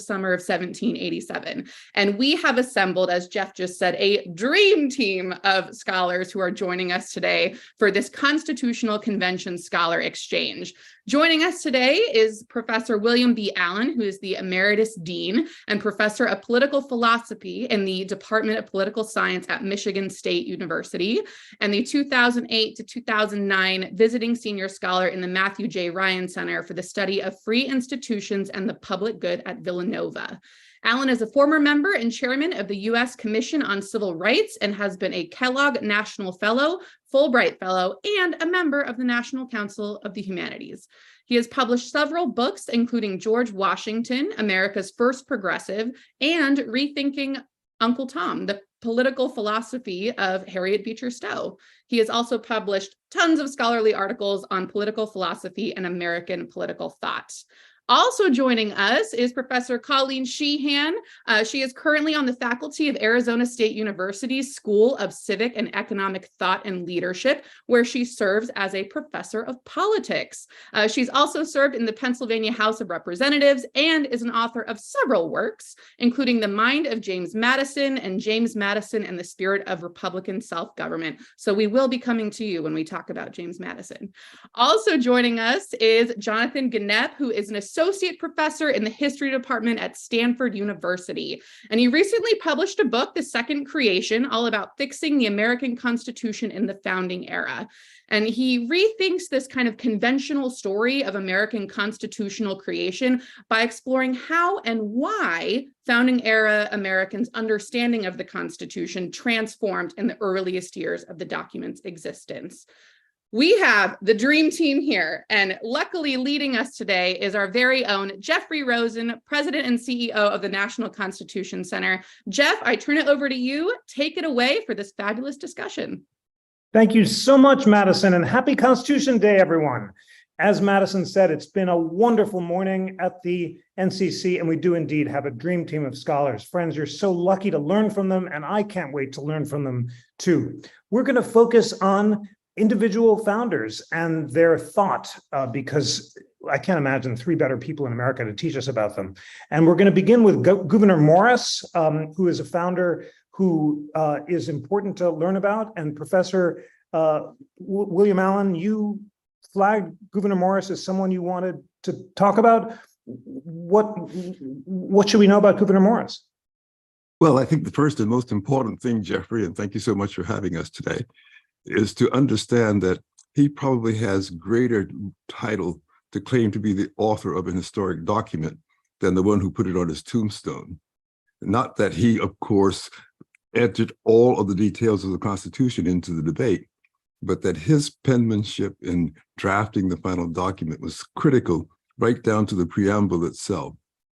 summer of 1787. And we have assembled, as Jeff just said, a dream team of scholars who are joining us today for this Constitutional Convention Scholar Exchange. Joining us today is Professor William B. Allen, who is the Emeritus Dean and Professor of Political Philosophy in the Department of Political Science at Michigan State University, and the 2008 to 2009 Visiting Senior Scholar in the Matthew J. Ryan Center for the Study of Free Institutions and the Public Good at Villanova. Allen is a former member and chairman of the U.S. Commission on Civil Rights and has been a Kellogg National Fellow, Fulbright Fellow, and a member of the National Council of the Humanities. He has published several books, including George Washington, America's First Progressive, and Rethinking Uncle Tom, the Political Philosophy of Harriet Beecher Stowe. He has also published tons of scholarly articles on political philosophy and American political thought. Also joining us is Professor Colleen Sheehan. She is currently on the faculty of Arizona State University's School of Civic and Economic Thought and Leadership, where she serves as a professor of politics. She's also served in the Pennsylvania House of Representatives and is an author of several works, including The Mind of James Madison and James Madison and the Spirit of Republican Self-Government. So we will be coming to you when we talk about James Madison. Also joining us is Jonathan Gienapp, who is an associate professor in the history department at Stanford University. And he recently published a book, The Second Creation, all about fixing the American Constitution in the founding era. And he rethinks this kind of conventional story of American constitutional creation by exploring how and why founding era Americans' understanding of the Constitution transformed in the earliest years of the document's existence. We have the dream team here, and luckily leading us today is our very own Jeffrey Rosen, President and CEO of the National Constitution Center. Jeff, I turn it over to you. Take it away for this fabulous discussion. Thank you so much, Madison, and happy Constitution Day, everyone. As Madison said, it's been a wonderful morning at the NCC, and we do indeed have a dream team of scholars. Friends, you're so lucky to learn from them, and I can't wait to learn from them too. We're going to focus on individual founders and their thought, because I can't imagine three better people in America to teach us about them. And we're going to begin with Gouverneur Morris, who is a founder who is important to learn about. And Professor William Allen, you flagged Gouverneur Morris as someone you wanted to talk about. What should we know about Gouverneur Morris? Well, I think the first and most important thing, Jeffrey, and thank you so much for having us today, is to understand that he probably has greater title to claim to be the author of an historic document than the one who put it on his tombstone. Not that he, of course, entered all of the details of the Constitution into the debate, but that his penmanship in drafting the final document was critical right down to the preamble itself.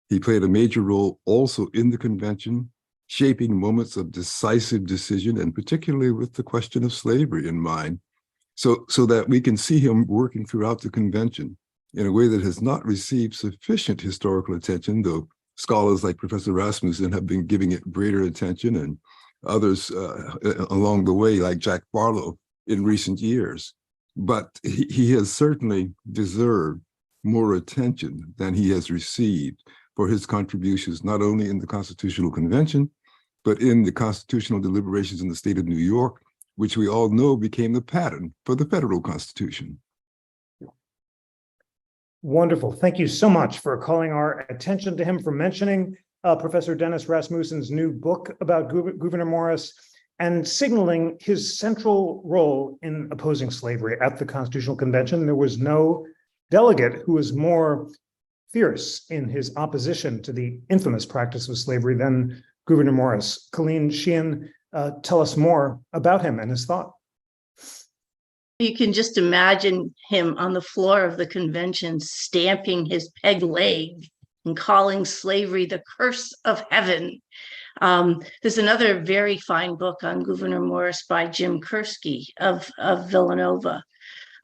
He played a major role also in the convention, shaping moments of decisive decision, and particularly with the question of slavery in mind, so that we can see him working throughout the convention in a way that has not received sufficient historical attention, though scholars like Professor Rasmussen have been giving it greater attention, and others along the way, like Jack Barlow, in recent years. But he has certainly deserved more attention than he has received for his contributions, not only in the Constitutional Convention, but in the constitutional deliberations in the state of New York, which we all know became the pattern for the federal Constitution. Wonderful. Thank you so much for calling our attention to him, for mentioning Professor Dennis Rasmussen's new book about Gouverneur Morris, and signaling his central role in opposing slavery at the Constitutional Convention. There was no delegate who was more fierce in his opposition to the infamous practice of slavery than Gouverneur Morris. Colleen Sheehan, tell us more about him and his thought. You can just imagine him on the floor of the convention, stamping his peg leg and calling slavery the curse of heaven. There's another very fine book on Gouverneur Morris by Jim Kursky of Villanova.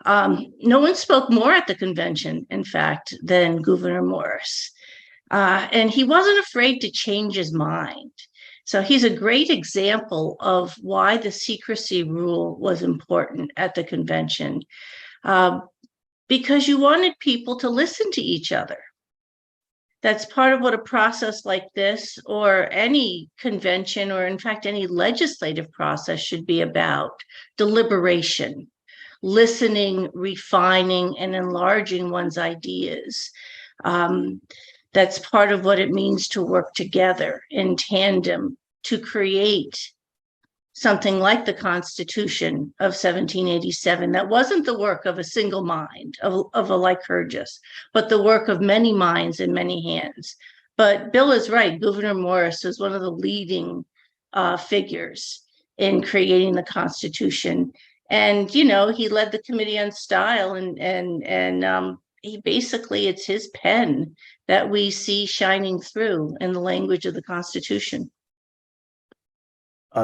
No one spoke more at the convention, in fact, than Gouverneur Morris. And he wasn't afraid to change his mind. So he's a great example of why the secrecy rule was important at the convention, because you wanted people to listen to each other. That's part of what a process like this, or any convention, or in fact, any legislative process should be about: deliberation, listening, refining, and enlarging one's ideas. That's part of what it means to work together in tandem to create something like the Constitution of 1787. That wasn't the work of a single mind, of a Lycurgus, but the work of many minds and many hands. But Bill is right. Gouverneur Morris was one of the leading figures in creating the Constitution. And, you know, he led the Committee on Style, and he basically, it's his pen that we see shining through in the language of the Constitution.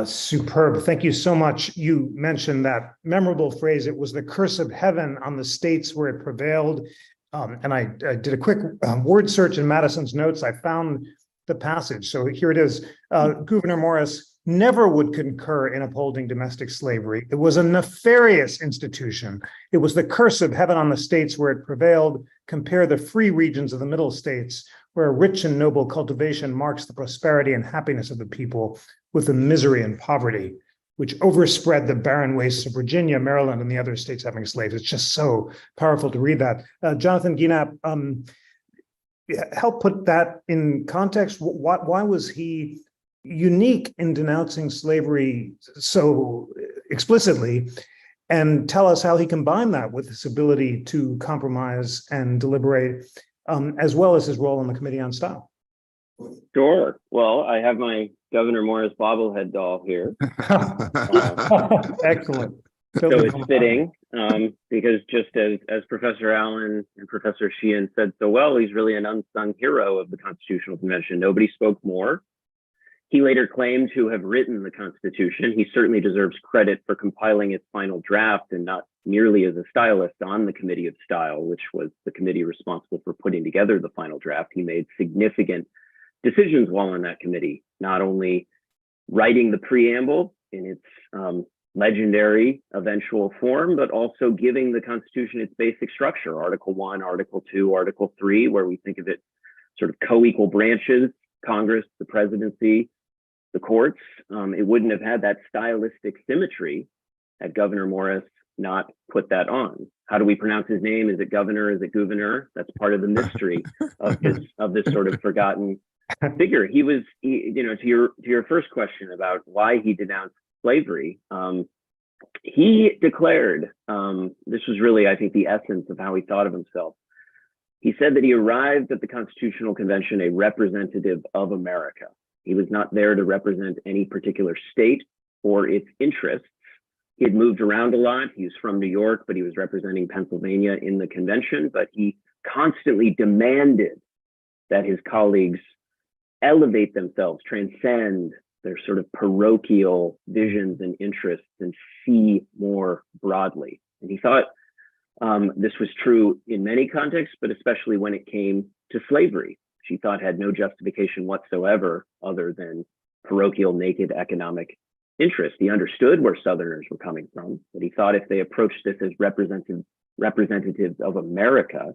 Superb. Thank you so much. You mentioned that memorable phrase, it was the curse of heaven on the states where it prevailed. And I did a quick word search in Madison's notes. I found the passage. So here it is. Gouverneur Morris never would concur in upholding domestic slavery. It was a nefarious institution. It was the curse of heaven on the states where it prevailed. Compare the free regions of the middle states, where a rich and noble cultivation marks the prosperity and happiness of the people, with the misery and poverty which overspread the barren wastes of Virginia, Maryland, and the other states having slaves. It's just so powerful to read that. Jonathan Gienapp, help put that in context. Why was he unique in denouncing slavery so explicitly? And tell us how he combined that with his ability to compromise and deliberate, as well as his role in the Committee on Style. Sure. Well, I have my Gouverneur Morris bobblehead doll here. Excellent. So it's fitting because just as Professor Allen and Professor Sheehan said so well, he's really an unsung hero of the Constitutional Convention. Nobody spoke more. He later claimed to have written the Constitution. He certainly deserves credit for compiling its final draft, and not merely as a stylist on the Committee of Style, which was the committee responsible for putting together the final draft. He made significant decisions while on that committee, not only writing the preamble in its legendary eventual form, but also giving the Constitution its basic structure: Article 1, Article 2, Article 3, where we think of it sort of co-equal branches: Congress, the presidency, the courts. It wouldn't have had that stylistic symmetry had Gouverneur Morris not put that on. How do we pronounce his name? Is it governor? Is it gouverneur? That's part of the mystery of this sort of forgotten figure. He was, you know, to your first question about why he denounced slavery, he declared, this was really, I think, the essence of how he thought of himself. He said that he arrived at the Constitutional Convention a representative of America. He was not there to represent any particular state or its interests. He had moved around a lot. He was from New York, but he was representing Pennsylvania in the convention. But he constantly demanded that his colleagues elevate themselves, transcend their sort of parochial visions and interests, and see more broadly. And he thought this was true in many contexts, but especially when it came to slavery, which he thought had no justification whatsoever other than parochial, naked economic interest. He understood where Southerners were coming from, but he thought if they approached this as representatives of America,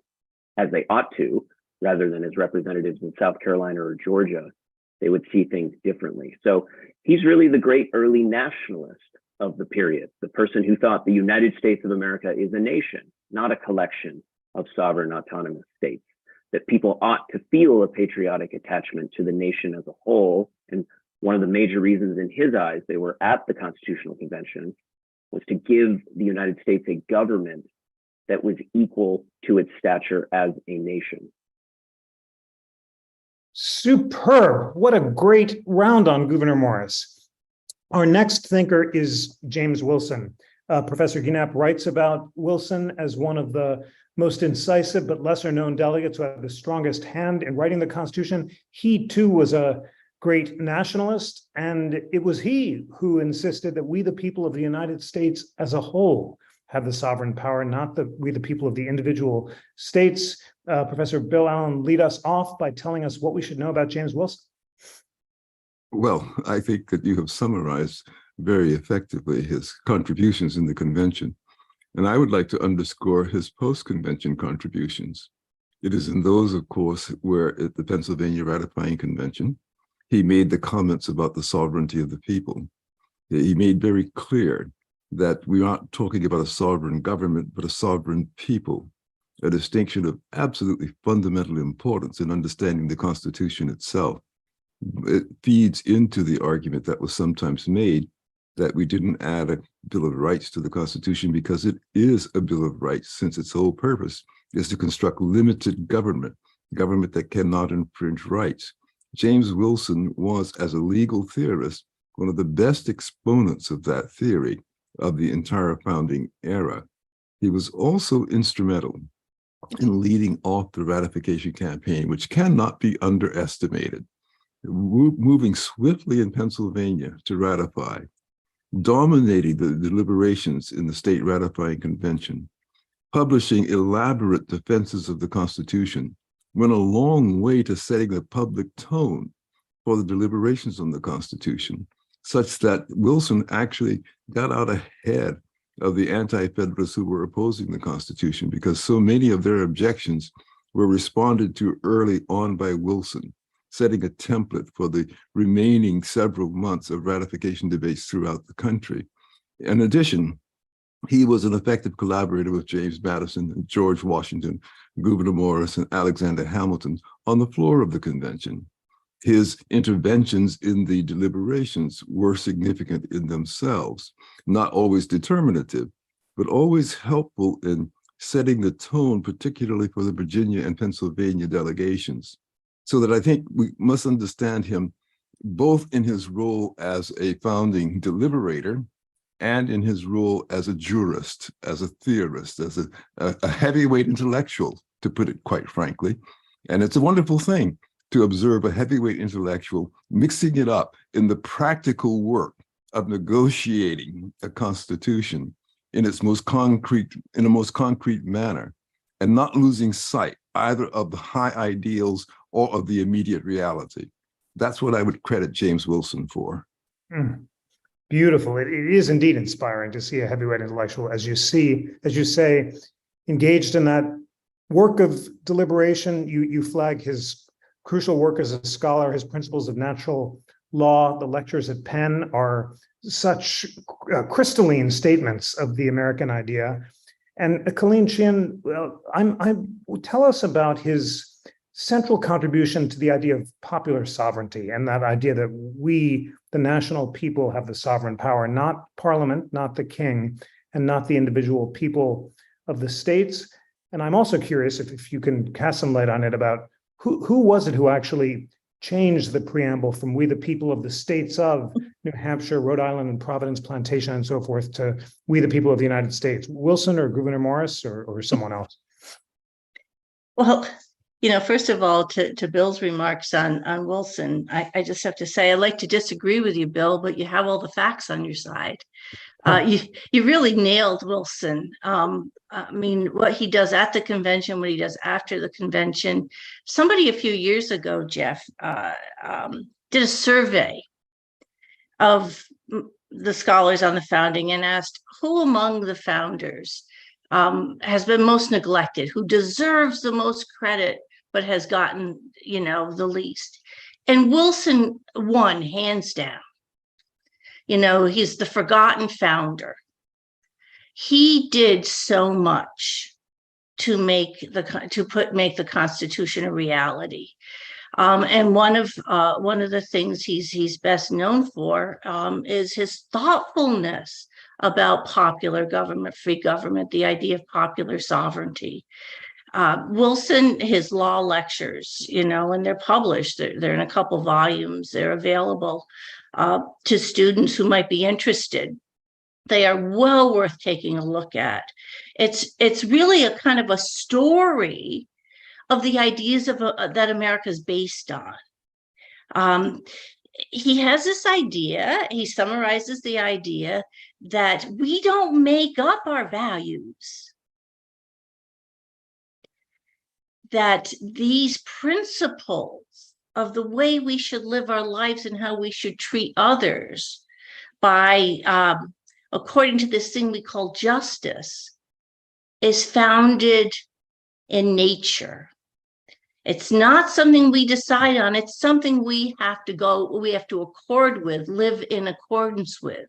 as they ought to, rather than as representatives in South Carolina or Georgia, they would see things differently. So he's really the great early nationalist of the period, the person who thought the United States of America is a nation, not a collection of sovereign autonomous states, that people ought to feel a patriotic attachment to the nation as a whole. And one of the major reasons in his eyes they were at the Constitutional Convention was to give the United States a government that was equal to its stature as a nation. Superb. What a great round on Gouverneur Morris. Our next thinker is James Wilson. Professor Gienapp writes about Wilson as one of the most incisive but lesser known delegates who had the strongest hand in writing the Constitution. He too was a great nationalist, and it was he who insisted that we, the people of the United States as a whole, have the sovereign power, not we, the people of the individual states. Professor Bill Allen, lead us off by telling us what we should know about James Wilson. Well, I think that you have summarized very effectively his contributions in the convention. And I would like to underscore his post-convention contributions. It is in those, of course, where at the Pennsylvania Ratifying Convention, he made the comments about the sovereignty of the people. He made very clear that we aren't talking about a sovereign government, but a sovereign people, a distinction of absolutely fundamental importance in understanding the Constitution itself. It feeds into the argument that was sometimes made that we didn't add a Bill of Rights to the Constitution because it is a Bill of Rights, since its whole purpose is to construct limited government that cannot infringe rights. James Wilson was, as a legal theorist, one of the best exponents of that theory of the entire founding era. He was also instrumental in leading off the ratification campaign, which cannot be underestimated. Moving swiftly in Pennsylvania to ratify, dominating the deliberations in the state ratifying convention, publishing elaborate defenses of the Constitution, went a long way to setting the public tone for the deliberations on the Constitution, such that Wilson actually got out ahead of the anti-federalists who were opposing the Constitution, because so many of their objections were responded to early on by Wilson, setting a template for the remaining several months of ratification debates throughout the country. In addition, he was an effective collaborator with James Madison, George Washington, Gouverneur Morris, and Alexander Hamilton on the floor of the convention. His interventions in the deliberations were significant in themselves, not always determinative, but always helpful in setting the tone, particularly for the Virginia and Pennsylvania delegations. So that I think we must understand him both in his role as a founding deliberator and in his role as a jurist, as a theorist, as a heavyweight intellectual, to put it quite frankly. And it's a wonderful thing to observe a heavyweight intellectual mixing it up in the practical work of negotiating a constitution in its most concrete, in a most concrete manner, and not losing sight either of the high ideals or of the immediate reality. That's what I would credit James Wilson for. Beautiful. It is indeed inspiring to see a heavyweight intellectual, as you say, engaged in that work of deliberation. You flag his crucial work as a scholar, his principles of natural law. The lectures at Penn are such crystalline statements of the American idea. And Colleen Sheehan, tell us about his central contribution to the idea of popular sovereignty, and that idea that we, the national people, have the sovereign power, not Parliament, not the king, and not the individual people of the states. And I'm also curious if you can cast some light on it about who was it who actually changed the preamble from "we the people of the states of New Hampshire, Rhode Island, and Providence Plantation," and so forth, to "we the people of the United States"? Wilson or Gouverneur Morris or someone else? Well, first of all, to Bill's remarks on Wilson, I just have to say, I like to disagree with you, Bill, but you have all the facts on your side. You really nailed Wilson. What he does at the convention, what he does after the convention. Somebody a few years ago, Jeff, did a survey of the scholars on the founding and asked who among the founders has been most neglected, who deserves the most credit, but has gotten, the least. And Wilson won, hands down. He's the forgotten founder. He did so much to make the Constitution a reality. And one of the things he's best known for is his thoughtfulness about popular government, free government, the idea of popular sovereignty. Wilson, his law lectures, and they're published, they're in a couple volumes, they're available to students who might be interested. They are well worth taking a look at. It's really a kind of a story of the ideas that America is based on. He has this idea, he summarizes the idea that we don't make up our values, that these principles of the way we should live our lives and how we should treat others by, according to this thing we call justice, is founded in nature. It's not something we decide on. It's something we have to accord with, live in accordance with.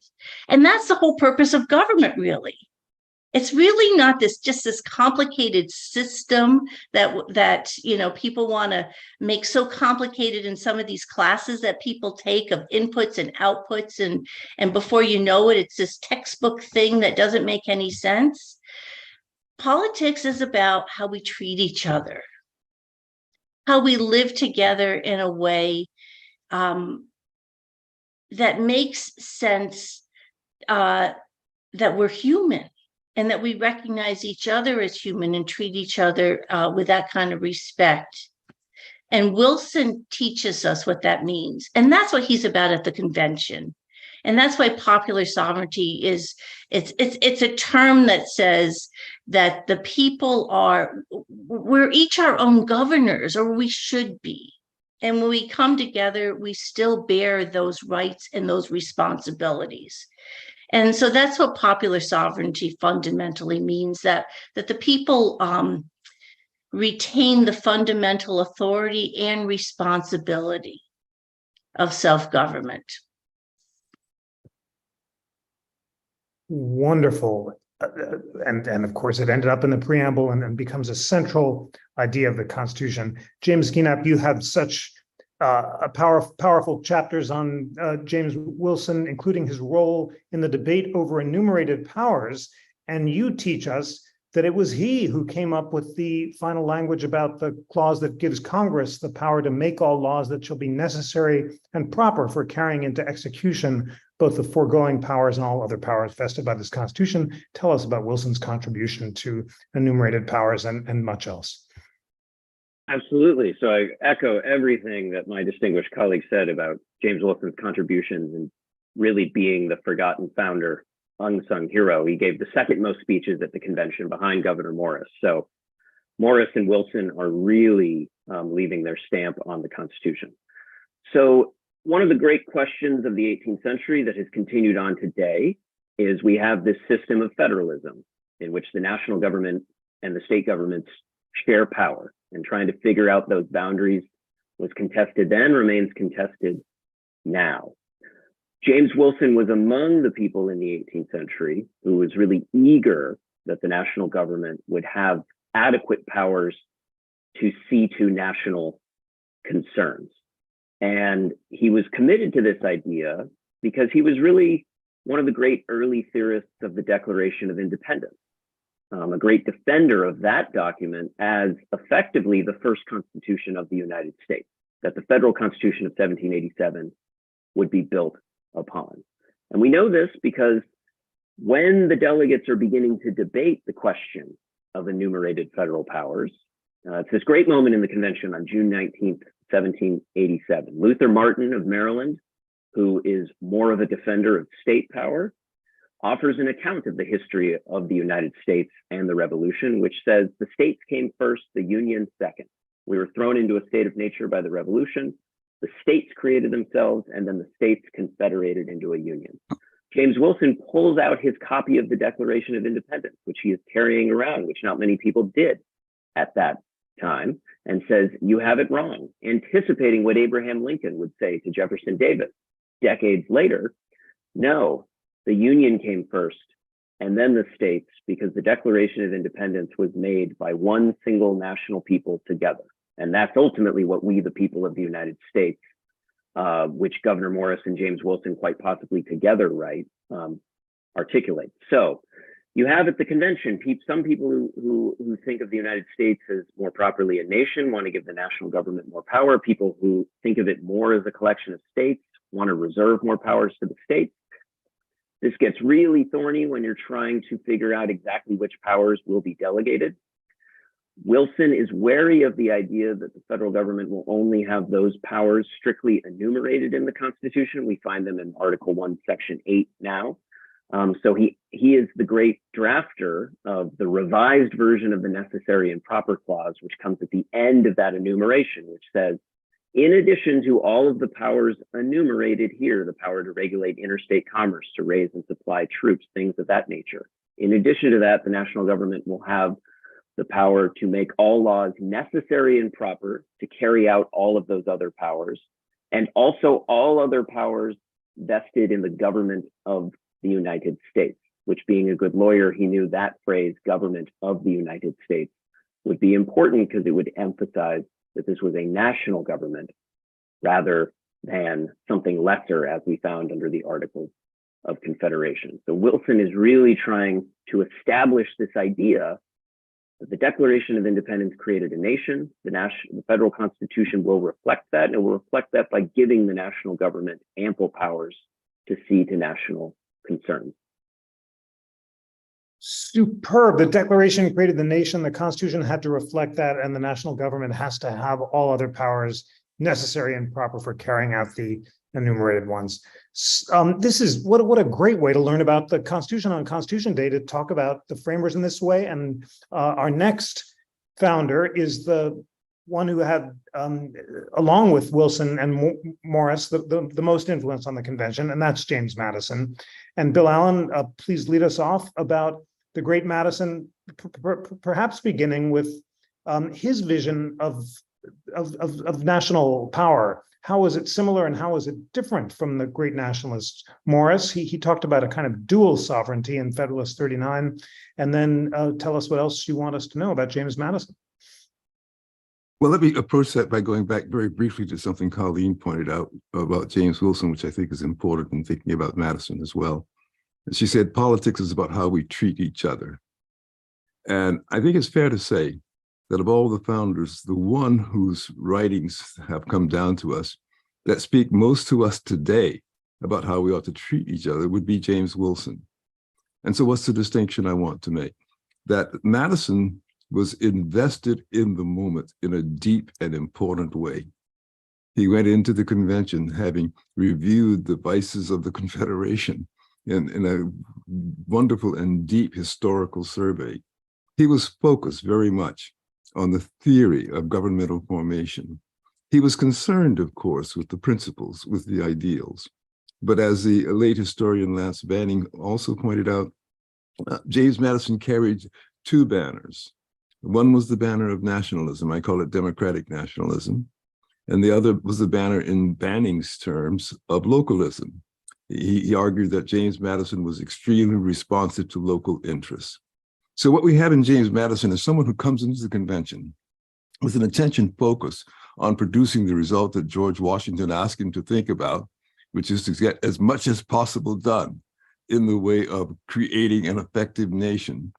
And that's the whole purpose of government, really. It's really not just this complicated system that people want to make so complicated in some of these classes that people take of inputs and outputs, and before you know it, it's this textbook thing that doesn't make any sense. Politics is about how we treat each other, how we live together in a way that makes sense, that we're human and that we recognize each other as human and treat each other with that kind of respect. And Wilson teaches us what that means. And that's what he's about at the convention. And that's why popular sovereignty it's a term that says that the people we're each our own governors, or we should be. And when we come together, we still bear those rights and those responsibilities. And so that's what popular sovereignty fundamentally means, that the people retain the fundamental authority and responsibility of self-government. Wonderful. And of course, it ended up in the preamble and becomes a central idea of the Constitution. James Gienapp, you have such powerful chapters on James Wilson, including his role in the debate over enumerated powers. And you teach us that it was he who came up with the final language about the clause that gives Congress the power to make all laws that shall be necessary and proper for carrying into execution both the foregoing powers and all other powers vested by this Constitution. Tell us about Wilson's contribution to enumerated powers and much else. Absolutely. So I echo everything that my distinguished colleague said about James Wilson's contributions and really being the forgotten founder, unsung hero. He gave the second most speeches at the convention behind Gouverneur Morris. So Morris and Wilson are really leaving their stamp on the Constitution. So one of the great questions of the 18th century that has continued on today is we have this system of federalism in which the national government and the state governments share power, and trying to figure out those boundaries was contested then, remains contested now. James Wilson was among the people in the 18th century who was really eager that the national government would have adequate powers to see to national concerns. And he was committed to this idea because he was really one of the great early theorists of the Declaration of Independence, a great defender of that document as effectively the first Constitution of the United States, that the federal Constitution of 1787 would be built upon. And we know this because when the delegates are beginning to debate the question of enumerated federal powers, it's this great moment in the convention on June 19th, 1787. Luther Martin of Maryland, who is more of a defender of state power, offers an account of the history of the United States and the Revolution, which says the states came first, the Union second. We were thrown into a state of nature by the Revolution. The states created themselves, and then the states confederated into a union. James Wilson pulls out his copy of the Declaration of Independence, which he is carrying around, which not many people did at that time, and says, you have it wrong, anticipating what Abraham Lincoln would say to Jefferson Davis decades later. No, the Union came first, and then the states, because the Declaration of Independence was made by one single national people together. And that's ultimately what we, the people of the United States, which Gouverneur Morris and James Wilson quite possibly together, right, articulate. So you have at the convention, some people who think of the United States as more properly a nation, want to give the national government more power. People who think of it more as a collection of states, want to reserve more powers to the states. This gets really thorny when you're trying to figure out exactly which powers will be delegated. Wilson is wary of the idea that the federal government will only have those powers strictly enumerated in the Constitution. We find them in Article 1, Section 8 now. So he is the great drafter of the revised version of the Necessary and Proper Clause, which comes at the end of that enumeration, which says, in addition to all of the powers enumerated here, the power to regulate interstate commerce, to raise and supply troops, things of that nature. In addition to that, the national government will have the power to make all laws necessary and proper to carry out all of those other powers, and also all other powers vested in the government of the United States, which, being a good lawyer, he knew that phrase, government of the United States, would be important because it would emphasize that this was a national government rather than something lesser, as we found under the Articles of Confederation. So Wilson is really trying to establish this idea that the Declaration of Independence created a nation. The federal Constitution will reflect that, and it will reflect that by giving the national government ample powers to see to national concerns. Superb. The Declaration created the nation. The Constitution had to reflect that, and the national government has to have all other powers necessary and proper for carrying out the enumerated ones. This is what a great way to learn about the Constitution on Constitution Day, to talk about the framers in this way. And our next founder is the one who had, along with Wilson and Morris, the most influence on the convention, and that's James Madison. And Bill Allen, please lead us off about the great Madison, perhaps beginning with his vision of national power. How is it similar and how is it different from the great nationalist Morris? He talked about a kind of dual sovereignty in Federalist 39. And then tell us what else you want us to know about James Madison. Well, let me approach that by going back very briefly to something Colleen pointed out about James Wilson, which I think is important in thinking about Madison as well. And she said, politics is about how we treat each other. And I think it's fair to say that of all the founders, the one whose writings have come down to us that speak most to us today about how we ought to treat each other would be James Wilson. And so what's the distinction I want to make? That Madison was invested in the moment in a deep and important way. He went into the convention having reviewed the vices of the Confederation in a wonderful and deep historical survey. He was focused very much on the theory of governmental formation. He was concerned, of course, with the principles, with the ideals. But as the late historian Lance Banning also pointed out, James Madison carried two banners. One was the banner of nationalism. I call it democratic nationalism. And the other was the banner, in Banning's terms, of localism. He argued that James Madison was extremely responsive to local interests. So what we have in James Madison is someone who comes into the convention with an attention focus on producing the result that George Washington asked him to think about, which is to get as much as possible done in the way of creating an effective nation,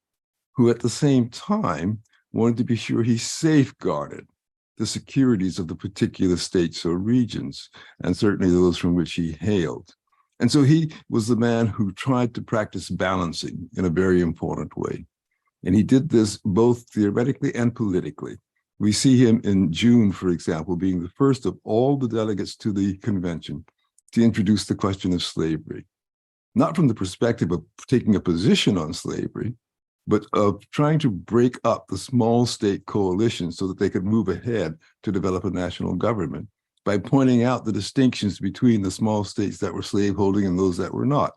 who at the same time wanted to be sure he safeguarded the securities of the particular states or regions, and certainly those from which he hailed. And so he was the man who tried to practice balancing in a very important way. And he did this both theoretically and politically. We see him in June, for example, being the first of all the delegates to the convention to introduce the question of slavery, not from the perspective of taking a position on slavery, but of trying to break up the small state coalition so that they could move ahead to develop a national government by pointing out the distinctions between the small states that were slaveholding and those that were not.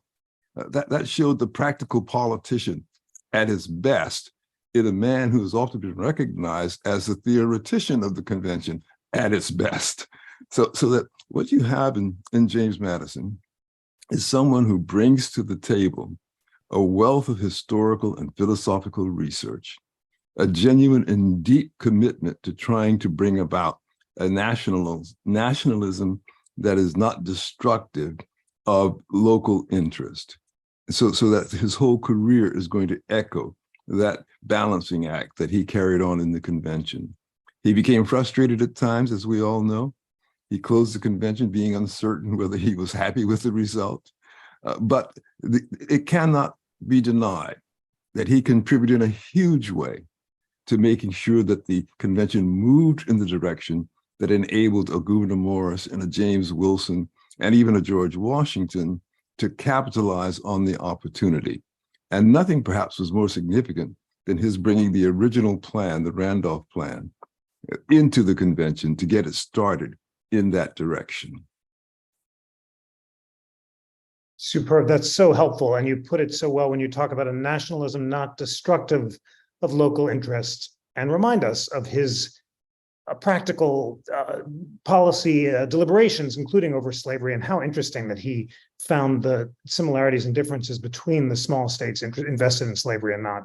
That showed the practical politician at his best in a man who has often been recognized as the theoretician of the convention at its best. So that what you have in James Madison is someone who brings to the table a wealth of historical and philosophical research, a genuine and deep commitment to trying to bring about a nationalism that is not destructive of local interest. So that his whole career is going to echo that balancing act that he carried on in the convention. He became frustrated at times, as we all know. He closed the convention being uncertain whether he was happy with the result. But it cannot be denied that he contributed in a huge way to making sure that the convention moved in the direction that enabled a Gouverneur Morris and a James Wilson and even a George Washington to capitalize on the opportunity. And nothing perhaps was more significant than his bringing the original plan, the Randolph Plan, into the convention to get it started in that direction. Superb. That's so helpful. And you put it so well when you talk about a nationalism not destructive of local interest and remind us of his practical policy deliberations, including over slavery, and how interesting that he found the similarities and differences between the small states invested in slavery and not.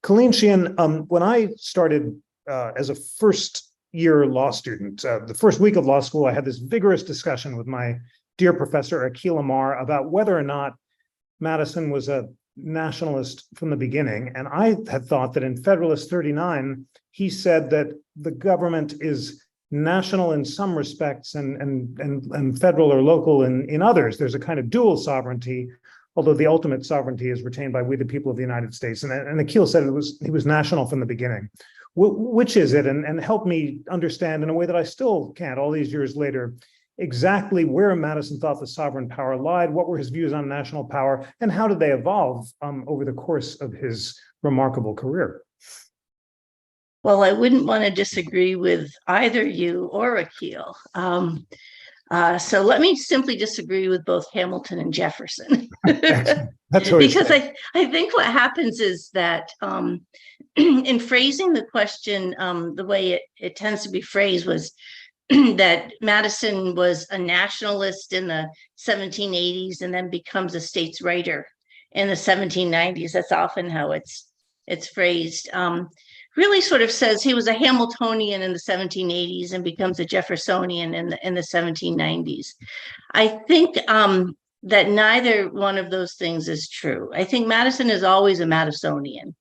Colleen Sheehan, when I started as a first-year law student, the first week of law school, I had this vigorous discussion with my dear professor, Akil Amar, about whether or not Madison was a nationalist from the beginning. And I had thought that in Federalist 39, he said that the government is national in some respects and federal or local in others. There's a kind of dual sovereignty, although the ultimate sovereignty is retained by we the people of the United States. And Akil said he was national from the beginning. Which is it? And help me understand in a way that I still can't all these years later, exactly where Madison thought the sovereign power lied, what were his views on national power, and how did they evolve over the course of his remarkable career? Well, I wouldn't want to disagree with either you or Akil. So let me simply disagree with both Hamilton and Jefferson. That's because I think what happens is that in phrasing the question, the way it tends to be phrased was that Madison was a nationalist in the 1780s and then becomes a states writer in the 1790s. That's often how it's phrased. Really sort of says he was a Hamiltonian in the 1780s and becomes a Jeffersonian in the 1790s. I think that neither one of those things is true. I think Madison is always a Madisonian.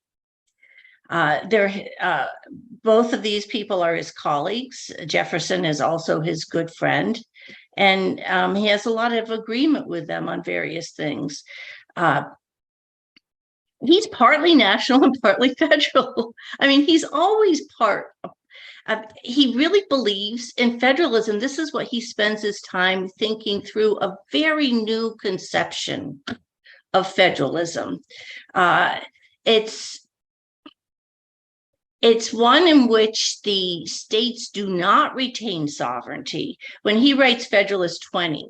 Both of these people are his colleagues. Jefferson is also his good friend, and he has a lot of agreement with them on various things. He's partly national and partly federal. I mean, he's always part of, he really believes in federalism. This is what he spends his time thinking through, a very new conception of federalism. It's one in which the states do not retain sovereignty. When he writes Federalist 20,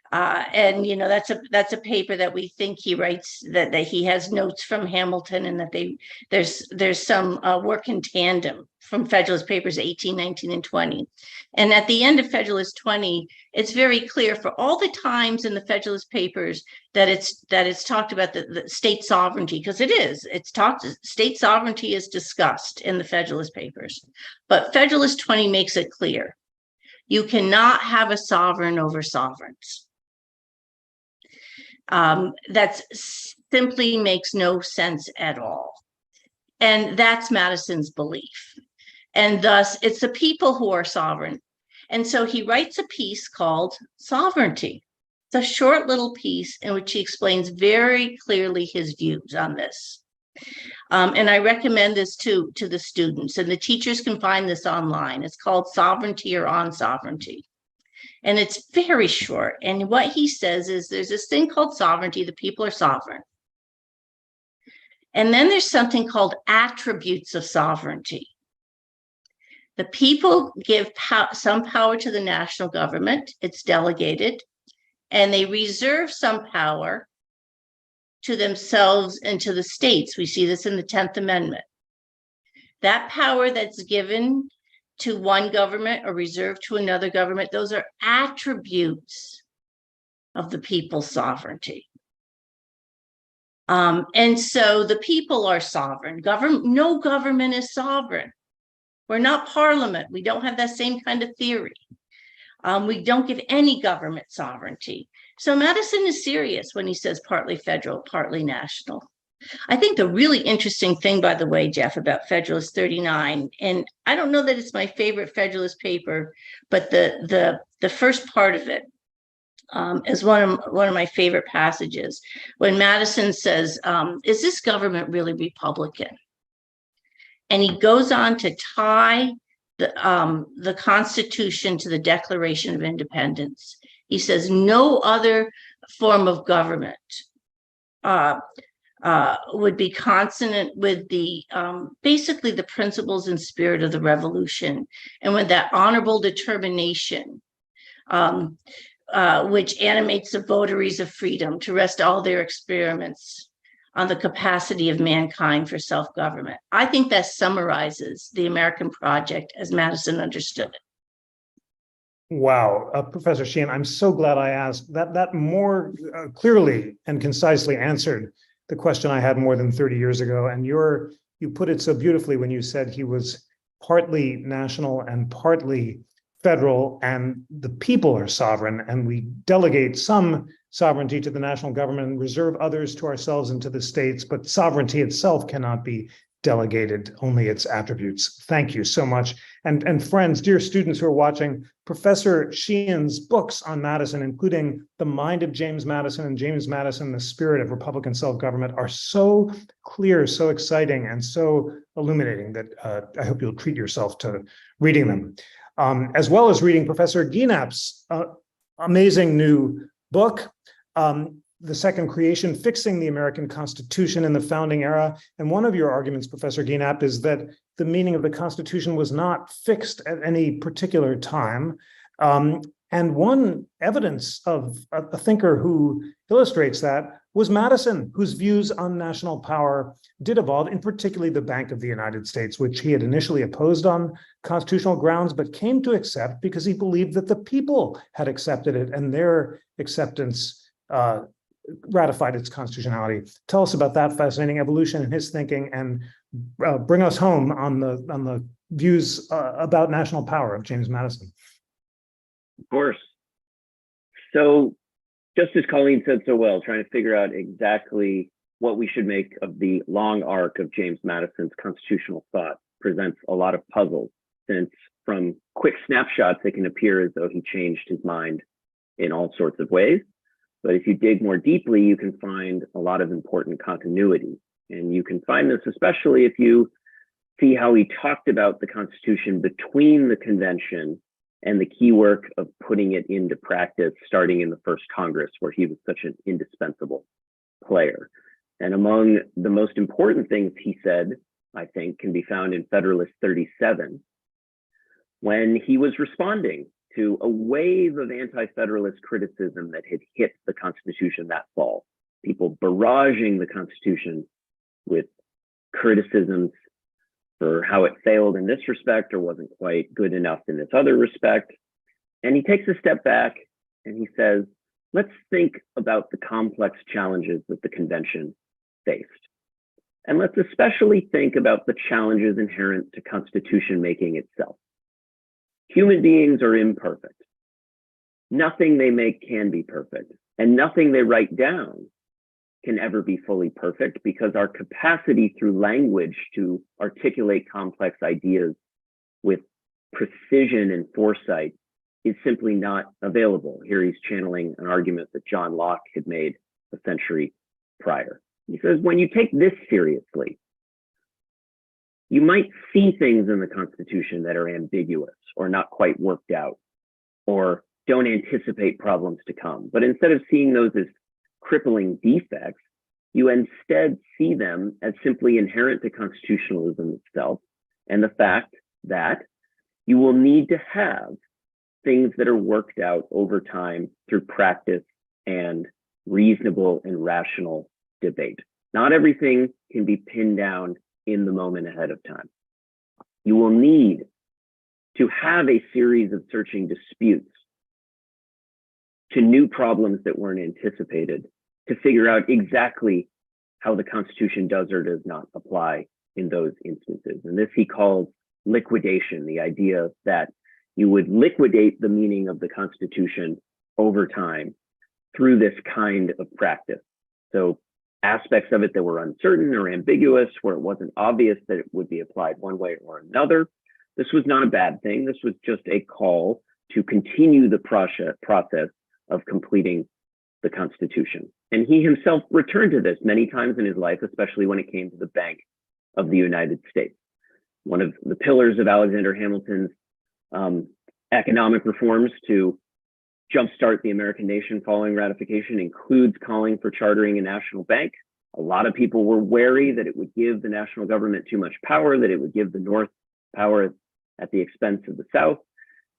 and you know that's a paper that we think he writes, that he has notes from Hamilton, and that there's some work in tandem from Federalist Papers 18, 19, and 20. And at the end of Federalist 20, it's very clear for all the times in the Federalist Papers that it's talked about the state sovereignty, because state sovereignty is discussed in the Federalist Papers. But Federalist 20 makes it clear. You cannot have a sovereign over sovereigns. That simply makes no sense at all. And that's Madison's belief. And thus, it's the people who are sovereign. And so he writes a piece called Sovereignty. It's a short little piece in which he explains very clearly his views on this. And I recommend this to the students, and the teachers can find this online. It's called Sovereignty or On Sovereignty. And it's very short. And what he says is there's this thing called sovereignty. The people are sovereign. And then there's something called attributes of sovereignty. The people give some power to the national government. It's delegated. And they reserve some power to themselves and to the states. We see this in the 10th Amendment. That power that's given to one government or reserved to another government, those are attributes of the people's sovereignty. And so the people are sovereign. No government is sovereign. We're not parliament. We don't have that same kind of theory. We don't give any government sovereignty. So Madison is serious when he says partly federal, partly national. I think the really interesting thing, by the way, Jeff, about Federalist 39, and I don't know that it's my favorite Federalist paper, but the first part of it is one of my favorite passages, when Madison says, is this government really Republican? And he goes on to tie the Constitution to the Declaration of Independence. He says no other form of government would be consonant with the basically the principles and spirit of the Revolution, and with that honorable determination which animates the votaries of freedom to rest all their experiments on the capacity of mankind for self-government. I think that summarizes the American project as Madison understood it. Wow, Professor Sheehan, I'm so glad I asked. That more clearly and concisely answered the question I had more than 30 years ago. And you put it so beautifully when you said he was partly national and partly federal, and the people are sovereign, and we delegate some sovereignty to the national government and reserve others to ourselves and to the states, but sovereignty itself cannot be delegated, only its attributes. Thank you so much. And friends, dear students who are watching, Professor Sheehan's books on Madison, including The Mind of James Madison and James Madison, The Spirit of Republican Self-Government, are so clear, so exciting, and so illuminating that I hope you'll treat yourself to reading them. As well as reading Professor Gienapp's amazing new book, The Second Creation, Fixing the American Constitution in the Founding Era. And one of your arguments, Professor Gienapp, is that the meaning of the Constitution was not fixed at any particular time. And one evidence of a thinker who illustrates that was Madison, whose views on national power did evolve, in particularly the Bank of the United States, which he had initially opposed on constitutional grounds, but came to accept because he believed that the people had accepted it, and their acceptance ratified its constitutionality. Tell us about that fascinating evolution in his thinking, and bring us home on the views about national power of James Madison. Of course. So just as Colleen said so well, trying to figure out exactly what we should make of the long arc of James Madison's constitutional thought presents a lot of puzzles, since from quick snapshots, it can appear as though he changed his mind in all sorts of ways. But if you dig more deeply, you can find a lot of important continuity. And you can find this especially if you see how he talked about the Constitution between the convention and the key work of putting it into practice, starting in the first Congress, where he was such an indispensable player. And among the most important things he said, I think, can be found in Federalist 37, when he was responding to a wave of anti-federalist criticism that had hit the Constitution that fall. People barraging the Constitution with criticisms for how it failed in this respect or wasn't quite good enough in this other respect. And he takes a step back and he says, let's think about the complex challenges that the convention faced. And let's especially think about the challenges inherent to constitution making itself. Human beings are imperfect. Nothing they make can be perfect, and nothing they write down can ever be fully perfect, because our capacity through language to articulate complex ideas with precision and foresight is simply not available. Here he's channeling an argument that John Locke had made a century prior. He says, when you take this seriously, you might see things in the Constitution that are ambiguous or not quite worked out, or don't anticipate problems to come. But instead of seeing those as crippling defects, you instead see them as simply inherent to constitutionalism itself, and the fact that you will need to have things that are worked out over time through practice and reasonable and rational debate. Not everything can be pinned down in the moment ahead of time. You will need to have a series of searching disputes to new problems that weren't anticipated to figure out exactly how the Constitution does or does not apply in those instances. And this he calls liquidation, the idea that you would liquidate the meaning of the Constitution over time through this kind of practice. So aspects of it that were uncertain or ambiguous, where it wasn't obvious that it would be applied one way or another. This was not a bad thing. This was just a call to continue the process of completing the Constitution. And he himself returned to this many times in his life, especially when it came to the Bank of the United States. One of the pillars of Alexander Hamilton's economic reforms to jumpstart the American nation following ratification includes calling for chartering a national bank. A lot of people were wary that it would give the national government too much power, that it would give the North power at the expense of the South.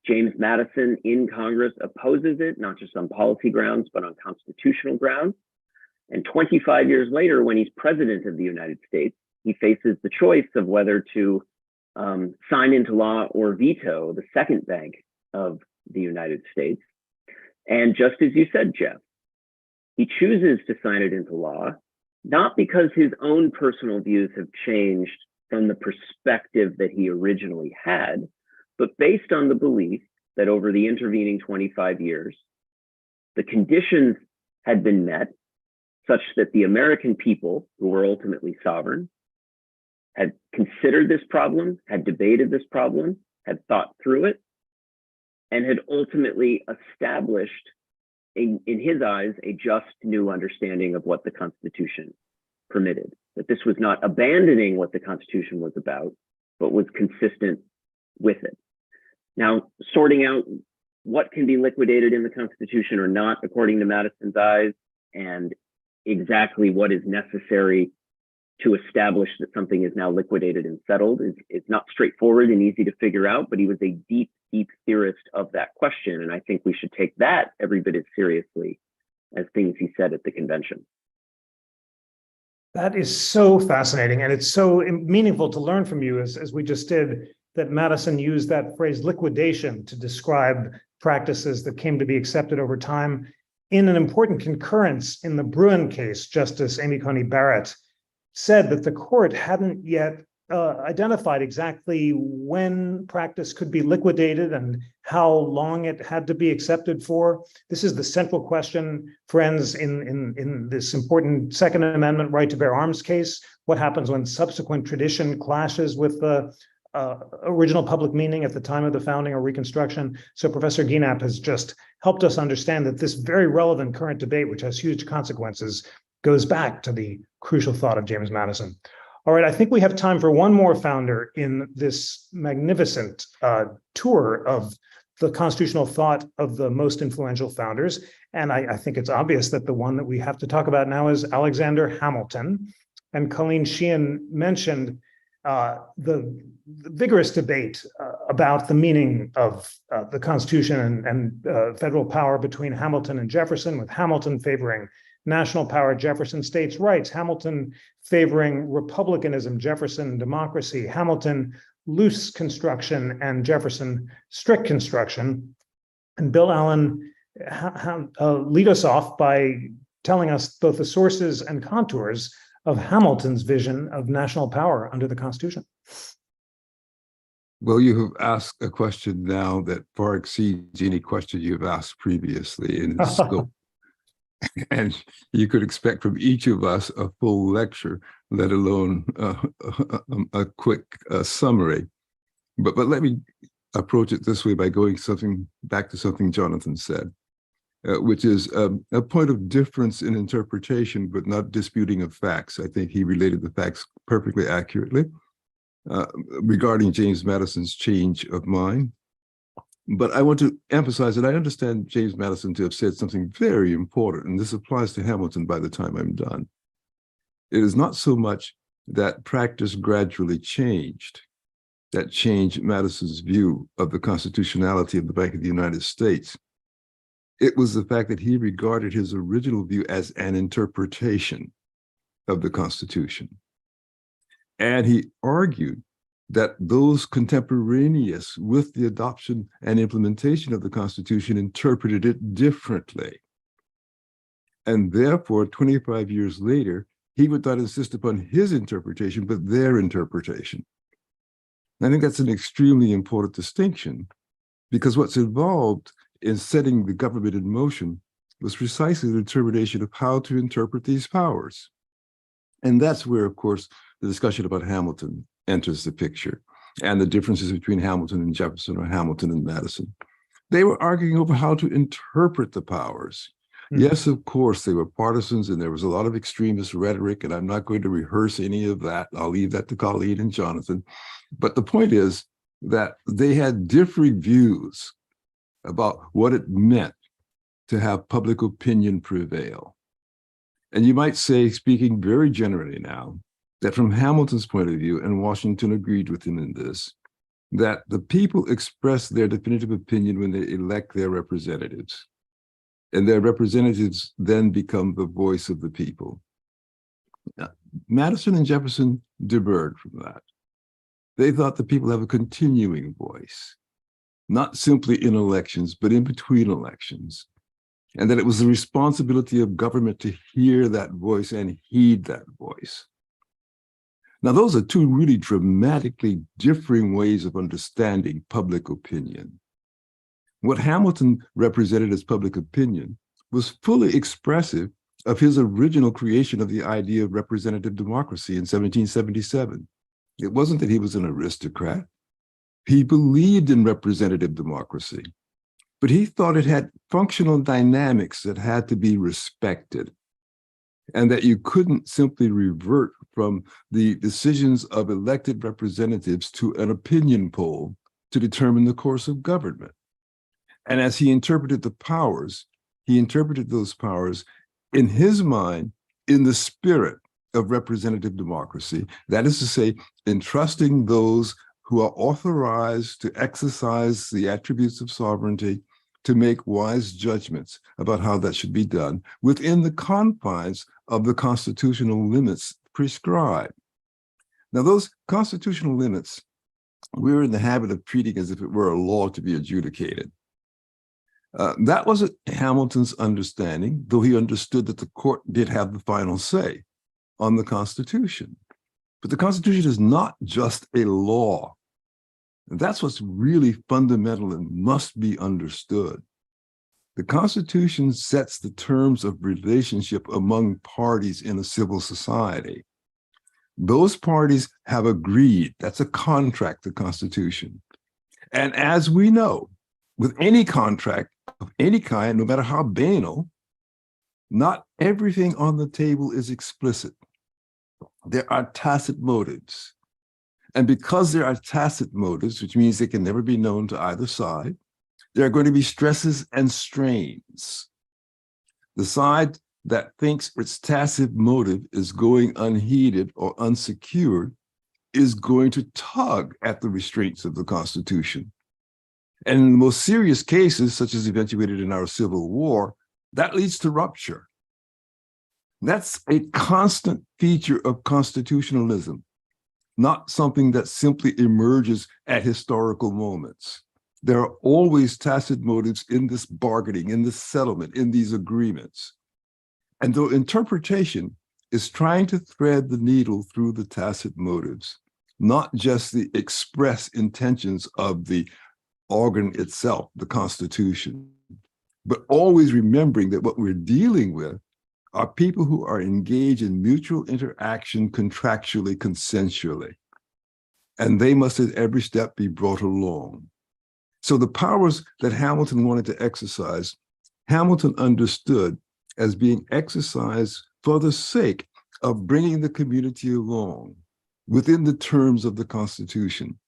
James Madison in Congress opposes it, not just on policy grounds, but on constitutional grounds. And 25 years later, when he's president of the United States, he faces the choice of whether to sign into law or veto the second bank of the United States. And just as you said, Jeff, he chooses to sign it into law, not because his own personal views have changed from the perspective that he originally had, but based on the belief that over the intervening 25 years, the conditions had been met such that the American people, who were ultimately sovereign, had considered this problem, had debated this problem, had thought through it, and had ultimately established, in his eyes, a just new understanding of what the Constitution permitted. That this was not abandoning what the Constitution was about, but was consistent with it. Now, sorting out what can be liquidated in the Constitution or not, according to Madison's eyes, and exactly what is necessary to establish that something is now liquidated and settled is not straightforward and easy to figure out, but he was a deep, deep theorist of that question. And I think we should take that every bit as seriously as things he said at the convention. That is so fascinating. And it's so meaningful to learn from you, as we just did, that Madison used that phrase liquidation to describe practices that came to be accepted over time. In an important concurrence in the Bruin case, Justice Amy Coney Barrett said that the court hadn't yet identified exactly when practice could be liquidated and how long it had to be accepted for. This is the central question, friends, in this important Second Amendment right to bear arms case. What happens when subsequent tradition clashes with the original public meaning at the time of the founding or Reconstruction? So Professor Gienapp has just helped us understand that this very relevant current debate, which has huge consequences, goes back to the crucial thought of James Madison. All right, I think we have time for one more founder in this magnificent tour of the constitutional thought of the most influential founders. And I think it's obvious that the one that we have to talk about now is Alexander Hamilton. And Colleen Sheehan mentioned the vigorous debate about the meaning of the Constitution and federal power between Hamilton and Jefferson, with Hamilton favoring national power, Jefferson states' rights, Hamilton favoring republicanism, Jefferson democracy, Hamilton loose construction and Jefferson strict construction. And Bill Allen lead us off by telling us both the sources and contours of Hamilton's vision of national power under the Constitution. Well, you have asked a question now that far exceeds any question you've asked previously in its scope. And you could expect from each of us a full lecture, let alone a quick summary. But let me approach it this way by going back to something Jonathan said, which is a point of difference in interpretation, but not disputing of facts. I think he related the facts perfectly accurately regarding James Madison's change of mind. But I want to emphasize that I understand James Madison to have said something very important, and this applies to Hamilton by the time I'm done. It is not so much that practice gradually changed, that changed Madison's view of the constitutionality of the Bank of the United States. It was the fact that he regarded his original view as an interpretation of the Constitution. And he argued that those contemporaneous with the adoption and implementation of the Constitution interpreted it differently. And therefore, 25 years later, he would not insist upon his interpretation, but their interpretation. I think that's an extremely important distinction, because what's involved in setting the government in motion was precisely the determination of how to interpret these powers. And that's where, of course, the discussion about Hamilton enters the picture, and the differences between Hamilton and Jefferson or Hamilton and Madison. They were arguing over how to interpret the powers. Mm-hmm. Yes, of course, they were partisans, and there was a lot of extremist rhetoric, and I'm not going to rehearse any of that. I'll leave that to Colleen and Jonathan. But the point is that they had differing views about what it meant to have public opinion prevail. And you might say, speaking very generally now, that from Hamilton's point of view, and Washington agreed with him in this, that the people express their definitive opinion when they elect their representatives. and their representatives then become the voice of the people. Now, Madison and Jefferson diverged from that. They thought the people have a continuing voice, not simply in elections, but in between elections, and that it was the responsibility of government to hear that voice and heed that voice. Now, those are two really dramatically differing ways of understanding public opinion. What Hamilton represented as public opinion was fully expressive of his original creation of the idea of representative democracy in 1777. It wasn't that he was an aristocrat. He believed in representative democracy, but he thought it had functional dynamics that had to be respected, and that you couldn't simply revert from the decisions of elected representatives to an opinion poll to determine the course of government. And as he interpreted the powers, he interpreted those powers in his mind in the spirit of representative democracy. That is to say, entrusting those who are authorized to exercise the attributes of sovereignty to make wise judgments about how that should be done within the confines of the constitutional limits prescribed. Now, those constitutional limits, we're in the habit of treating as if it were a law to be adjudicated. That wasn't Hamilton's understanding, though he understood that the court did have the final say on the Constitution. But the Constitution is not just a law. And that's what's really fundamental and must be understood. The Constitution sets the terms of relationship among parties in a civil society. Those parties have agreed, that's a contract, the Constitution. And as we know, with any contract of any kind, no matter how banal, not everything on the table is explicit. There are tacit motives. And because there are tacit motives, which means they can never be known to either side, there are going to be stresses and strains. The side that thinks its tacit motive is going unheeded or unsecured is going to tug at the restraints of the Constitution. And in the most serious cases, such as eventuated in our Civil War, that leads to rupture. That's a constant feature of constitutionalism, not something that simply emerges at historical moments. There are always tacit motives in this bargaining, in this settlement, in these agreements. And though interpretation is trying to thread the needle through the tacit motives, not just the express intentions of the organ itself, the Constitution, but always remembering that what we're dealing with are people who are engaged in mutual interaction contractually, consensually, and they must at every step be brought along. So the powers that Hamilton wanted to exercise, Hamilton understood as being exercised for the sake of bringing the community along within the terms of the Constitution,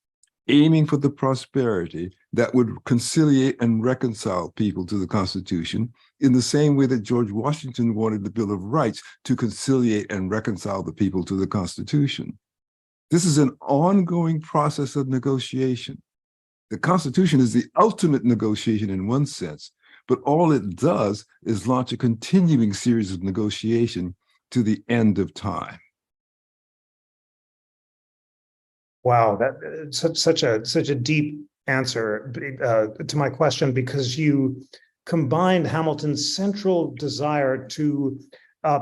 aiming for the prosperity that would conciliate and reconcile people to the Constitution in the same way that George Washington wanted the Bill of Rights to conciliate and reconcile the people to the Constitution. This is an ongoing process of negotiation. The Constitution is the ultimate negotiation in one sense, but all it does is launch a continuing series of negotiation to the end of time. Wow, that's such a deep answer to my question, because you combined Hamilton's central desire to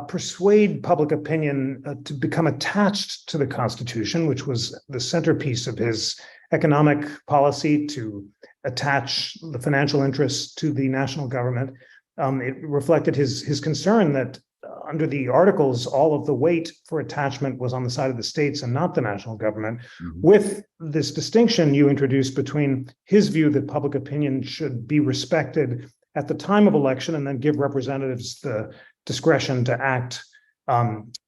persuade public opinion to become attached to the Constitution, which was the centerpiece of his economic policy, to attach the financial interests to the national government. It reflected his concern that under the Articles, all of the weight for attachment was on the side of the states and not the national government. Mm-hmm. With this distinction you introduced between his view that public opinion should be respected at the time of election and then give representatives the discretion to act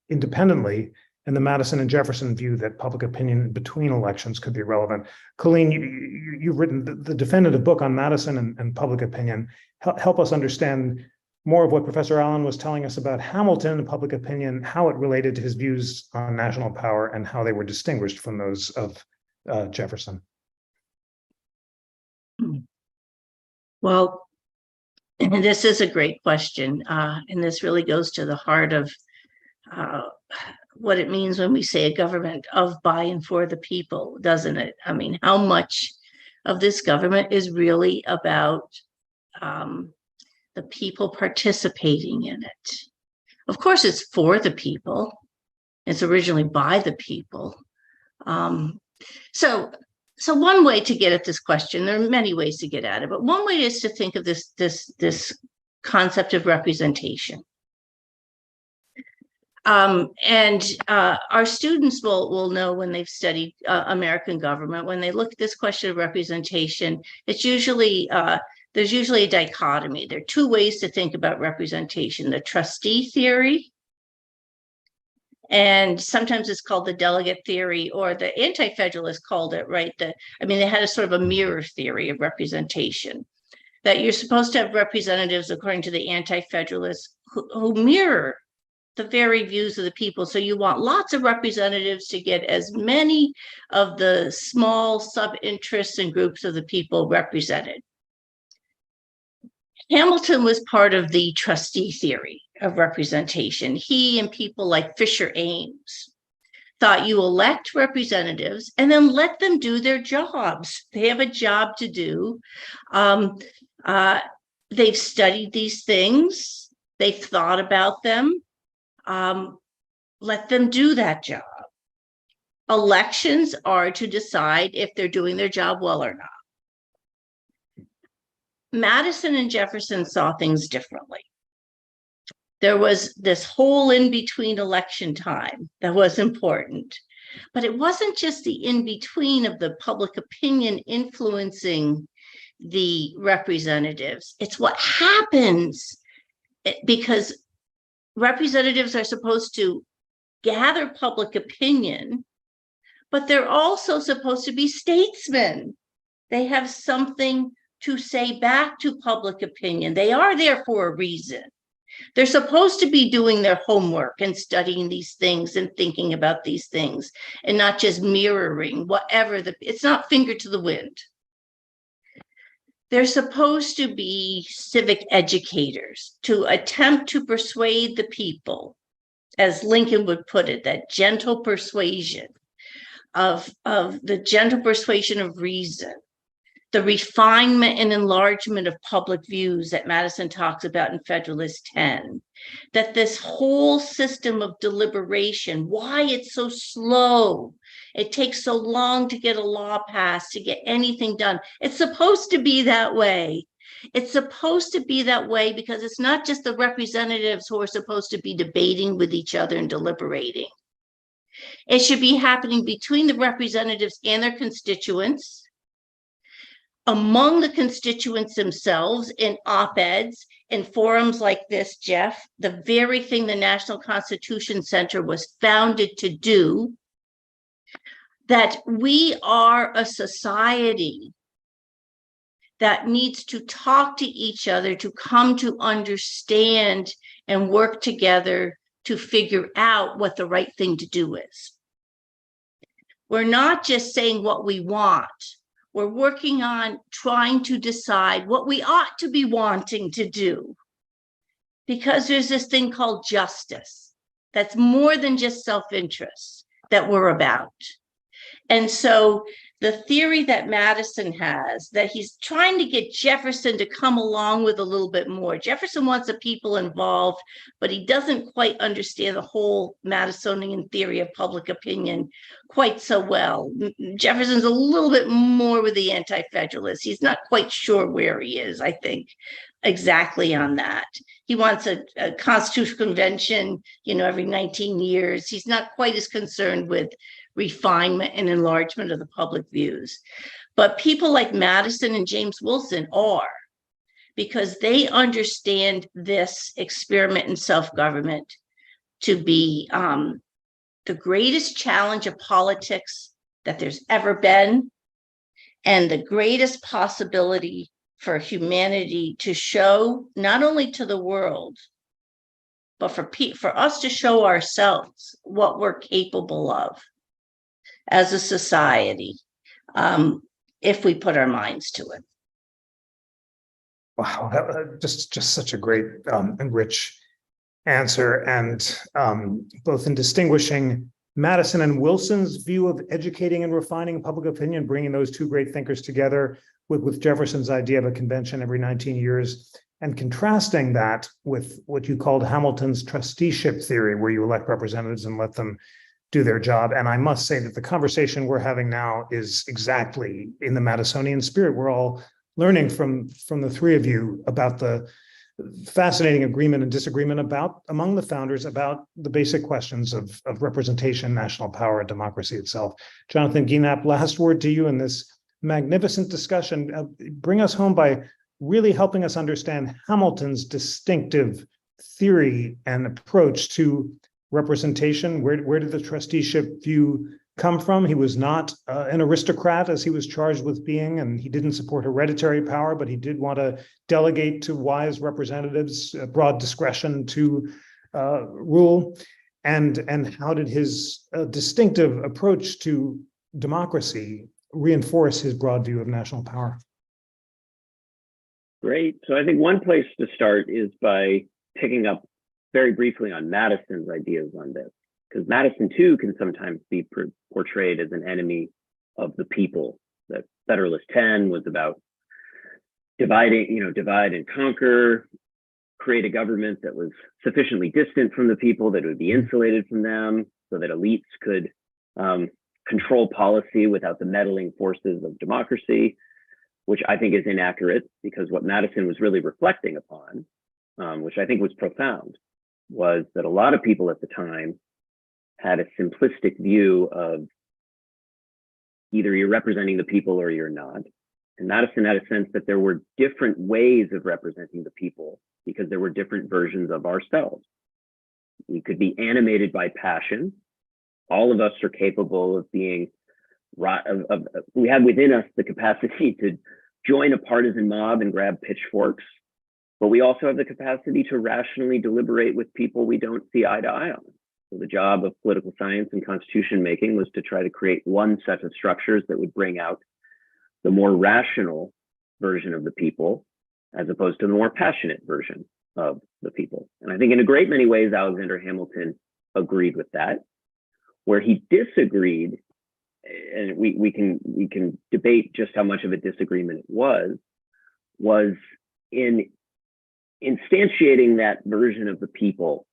independently, and the Madison and Jefferson view that public opinion between elections could be relevant. Colleen, you've written the definitive book on Madison and public opinion. Help us understand more of what Professor Allen was telling us about Hamilton and public opinion, how it related to his views on national power and how they were distinguished from those of Jefferson. Well, And this is a great question. And this really goes to the heart of what it means when we say a government of, by, and for the people, doesn't it? I mean, how much of this government is really about the people participating in it? Of course, it's for the people. It's originally by the people. So one way to get at this question, there are many ways to get at it, but one way is to think of this concept of representation. Our students will know when they've studied American government, when they look at this question of representation, it's usually there's usually a dichotomy. There are two ways to think about representation: the trustee theory, and sometimes it's called the delegate theory, or the anti-federalists called it, right? They had a sort of a mirror theory of representation, that you're supposed to have representatives, according to the anti-federalists, who mirror the very views of the people. So you want lots of representatives to get as many of the small sub-interests and groups of the people represented. Hamilton was part of the trustee theory of representation. He and people like Fisher Ames thought you elect representatives and then let them do their jobs. They have a job to do. They've studied these things. They've thought about them. Let them do that job. Elections are to decide if they're doing their job well or not. Madison and Jefferson saw things differently. There was this whole in-between election time that was important, but it wasn't just the in-between of the public opinion influencing the representatives. It's what happens, because representatives are supposed to gather public opinion, but they're also supposed to be statesmen. They have something to say back to public opinion. They are there for a reason. They're supposed to be doing their homework and studying these things and thinking about these things, and not just mirroring whatever it's not finger to the wind. They're supposed to be civic educators, to attempt to persuade the people, as Lincoln would put it, that gentle persuasion of the gentle persuasion of reason, the refinement and enlargement of public views that Madison talks about in Federalist 10, that this whole system of deliberation, why it's so slow, it takes so long to get a law passed, to get anything done. It's supposed to be that way. It's supposed to be that way because it's not just the representatives who are supposed to be debating with each other and deliberating. It should be happening between the representatives and their constituents, among the constituents themselves, in op-eds, in forums like this, Jeff, the very thing the National Constitution Center was founded to do, that we are a society that needs to talk to each other, to come to understand and work together to figure out what the right thing to do is. We're not just saying what we want. We're working on trying to decide what we ought to be wanting to do. Because there's this thing called justice that's more than just self-interest that we're about. And so the theory that Madison has, that he's trying to get Jefferson to come along with a little bit more. Jefferson wants the people involved, but he doesn't quite understand the whole Madisonian theory of public opinion quite so well. Jefferson's a little bit more with the anti-federalists. He's not quite sure where he is, I think, exactly on that. He wants a constitutional convention, every 19 years. He's not quite as concerned with refinement and enlargement of the public views. But people like Madison and James Wilson are, because they understand this experiment in self-government to be the greatest challenge of politics that there's ever been, and the greatest possibility for humanity to show, not only to the world, but for us to show ourselves what we're capable of as a society, if we put our minds to it. Wow, just such a great and rich answer, and both in distinguishing Madison and Wilson's view of educating and refining public opinion, bringing those two great thinkers together with Jefferson's idea of a convention every 19 years, and contrasting that with what you called Hamilton's trusteeship theory, where you elect representatives and let them do their job. And I must say that the conversation we're having now is exactly in the Madisonian spirit. We're all learning from the three of you about the fascinating agreement and disagreement among the founders about the basic questions of representation, national power, and democracy itself. Jonathan Gienapp, last word to you in this magnificent discussion. Bring us home by really helping us understand Hamilton's distinctive theory and approach to representation. Where did the trusteeship view come from? He was not an aristocrat, as he was charged with being, and he didn't support hereditary power, but he did want to delegate to wise representatives broad discretion to rule. And how did his distinctive approach to democracy reinforce his broad view of national power? Great. So I think one place to start is by picking up very briefly on Madison's ideas on this, because Madison too can sometimes be portrayed as an enemy of the people. That Federalist 10 was about divide and conquer, create a government that was sufficiently distant from the people, that would be insulated from them, so that elites could control policy without the meddling forces of democracy, which I think is inaccurate, because what Madison was really reflecting upon, which I think was profound, was that a lot of people at the time had a simplistic view of either you're representing the people or you're not. And Madison had a sense that there were different ways of representing the people because there were different versions of ourselves. We could be animated by passion. All of us are capable of being, we have within us the capacity to join a partisan mob and grab pitchforks, but we also have the capacity to rationally deliberate with people we don't see eye to eye on. So the job of political science and constitution making was to try to create one set of structures that would bring out the more rational version of the people, as opposed to the more passionate version of the people. And I think in a great many ways, Alexander Hamilton agreed with that. Where he disagreed, and we can debate just how much of a disagreement it was in instantiating that version of the people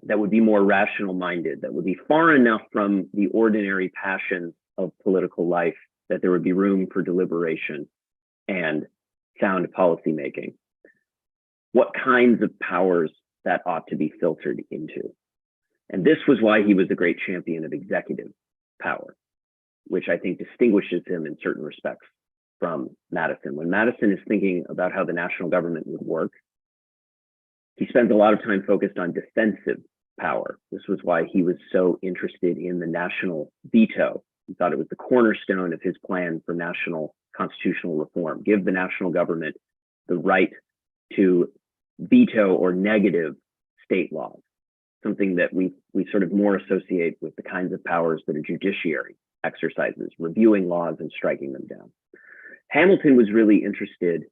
that would be more rational minded, that would be far enough from the ordinary passions of political life that there would be room for deliberation and sound policymaking. What kinds of powers that ought to be filtered into. And this was why he was a great champion of executive power, which I think distinguishes him in certain respects from Madison. When Madison is thinking about how the national government would work, he spends a lot of time focused on defensive power. This was why he was so interested in the national veto. He thought it was the cornerstone of his plan for national constitutional reform. Give the national government the right to veto or negative state laws, something that we sort of more associate with the kinds of powers that a judiciary exercises, reviewing laws and striking them down. Hamilton was really invested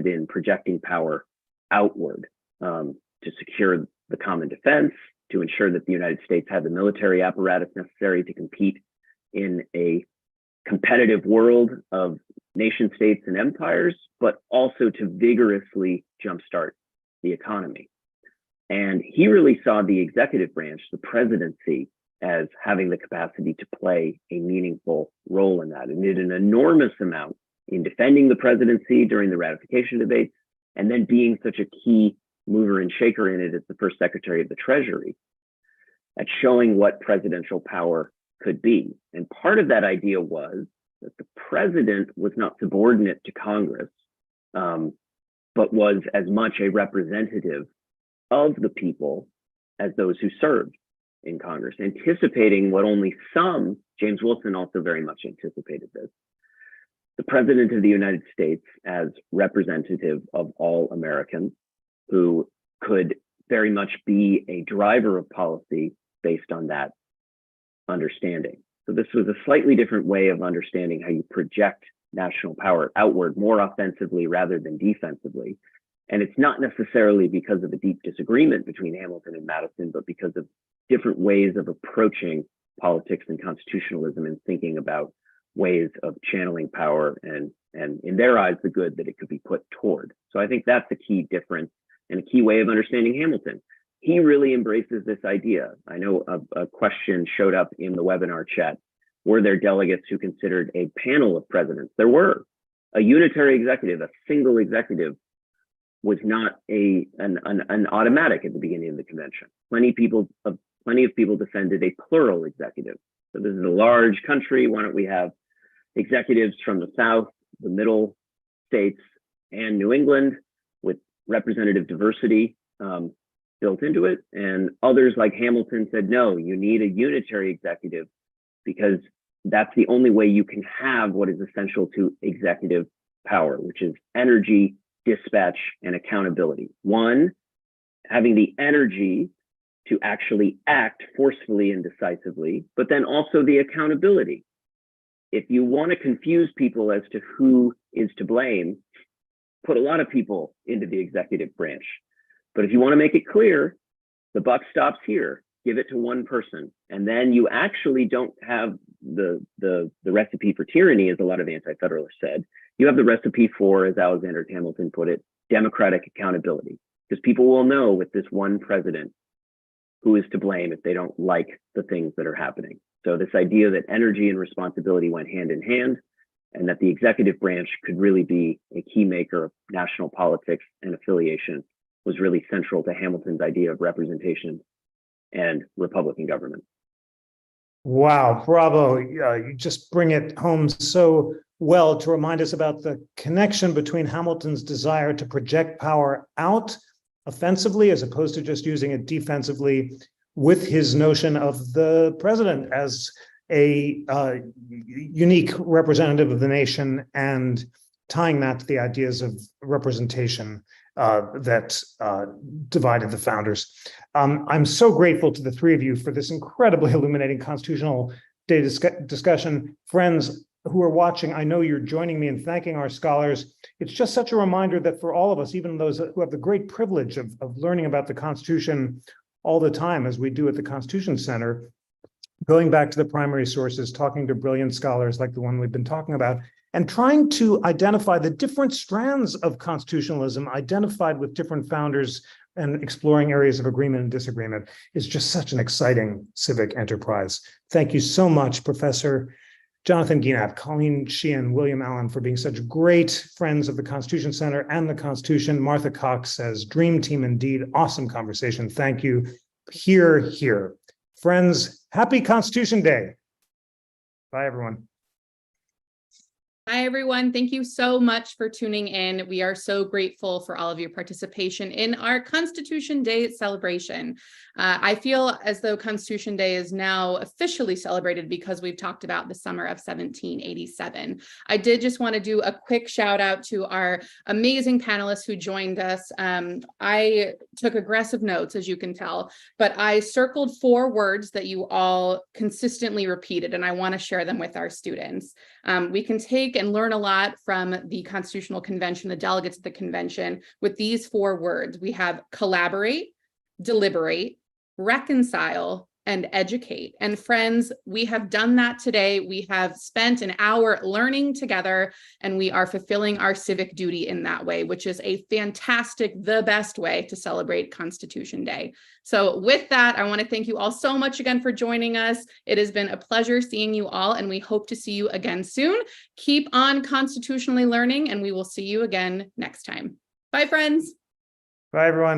in projecting power outward to secure the common defense, to ensure that the United States had the military apparatus necessary to compete in a competitive world of nation states and empires, but also to vigorously jumpstart the economy. And he really saw the executive branch, the presidency, as having the capacity to play a meaningful role in that, and did an enormous amount in defending the presidency during the ratification debates, and then being such a key mover and shaker in it as the first Secretary of the Treasury, at showing what presidential power could be. And part of that idea was that the president was not subordinate to Congress, but was as much a representative of the people as those who served in Congress, anticipating what only some, James Wilson also very much anticipated this, the President of the United States as representative of all Americans, who could very much be a driver of policy based on that understanding. So this was a slightly different way of understanding how you project national power outward more offensively rather than defensively. And it's not necessarily because of a deep disagreement between Hamilton and Madison, but because of different ways of approaching politics and constitutionalism and thinking about ways of channeling power and in their eyes, the good that it could be put toward. So I think that's a key difference and a key way of understanding Hamilton. He really embraces this idea. I know a question showed up in the webinar chat. Were there delegates who considered a panel of presidents? There were. A unitary executive, a single executive, was not an automatic at the beginning of the convention. Plenty of people defended a plural executive. So this is a large country. Why don't we have executives from the South, the middle states, and New England with representative diversity built into it? And others like Hamilton said, no, you need a unitary executive because that's the only way you can have what is essential to executive power, which is energy, dispatch, and accountability. One, having the energy to actually act forcefully and decisively, but then also the accountability. If you want to confuse people as to who is to blame, put a lot of people into the executive branch. But if you want to make it clear, the buck stops here, give it to one person. And then you actually don't have the recipe for tyranny, as a lot of anti-federalists said. You have the recipe for, as Alexander Hamilton put it, democratic accountability. Because people will know with this one president who is to blame if they don't like the things that are happening. So this idea that energy and responsibility went hand in hand, and that the executive branch could really be a key maker of national politics and affiliation was really central to Hamilton's idea of representation and Republican government. Wow, bravo. You just bring it home so well to remind us about the connection between Hamilton's desire to project power out offensively as opposed to just using it defensively, with his notion of the president as a unique representative of the nation and tying that to the ideas of representation that divided the founders. I'm so grateful to the three of you for this incredibly illuminating Constitutional Day discussion. Friends who are watching, I know you're joining me in thanking our scholars. It's just such a reminder that for all of us, even those who have the great privilege of learning about the Constitution all the time, as we do at the Constitution Center, going back to the primary sources, talking to brilliant scholars like the one we've been talking about, and trying to identify the different strands of constitutionalism identified with different founders and exploring areas of agreement and disagreement is just such an exciting civic enterprise. Thank you so much, Professor Jonathan Gienapp, Colleen Sheehan, William Allen, for being such great friends of the Constitution Center and the Constitution. Martha Cox says, dream team indeed, awesome conversation. Thank you. Hear, hear. Friends, happy Constitution Day. Bye, everyone. Hi, everyone. Thank you so much for tuning in. We are so grateful for all of your participation in our Constitution Day celebration. I feel as though Constitution Day is now officially celebrated because we've talked about the summer of 1787. I did just want to do a quick shout out to our amazing panelists who joined us. I took aggressive notes, as you can tell, but I circled 4 words that you all consistently repeated, and I want to share them with our students. We can take and learn a lot from the Constitutional Convention, the delegates of the convention, with these 4 words. We have collaborate, deliberate, reconcile, and educate. And friends, we have done that today. We have spent an hour learning together, and we are fulfilling our civic duty in that way, which is a fantastic, the best way to celebrate Constitution Day. So with that, I want to thank you all so much again for joining us. It has been a pleasure seeing you all, and we hope to see you again soon. Keep on constitutionally learning, and we will see you again next time. Bye, friends. Bye, everyone.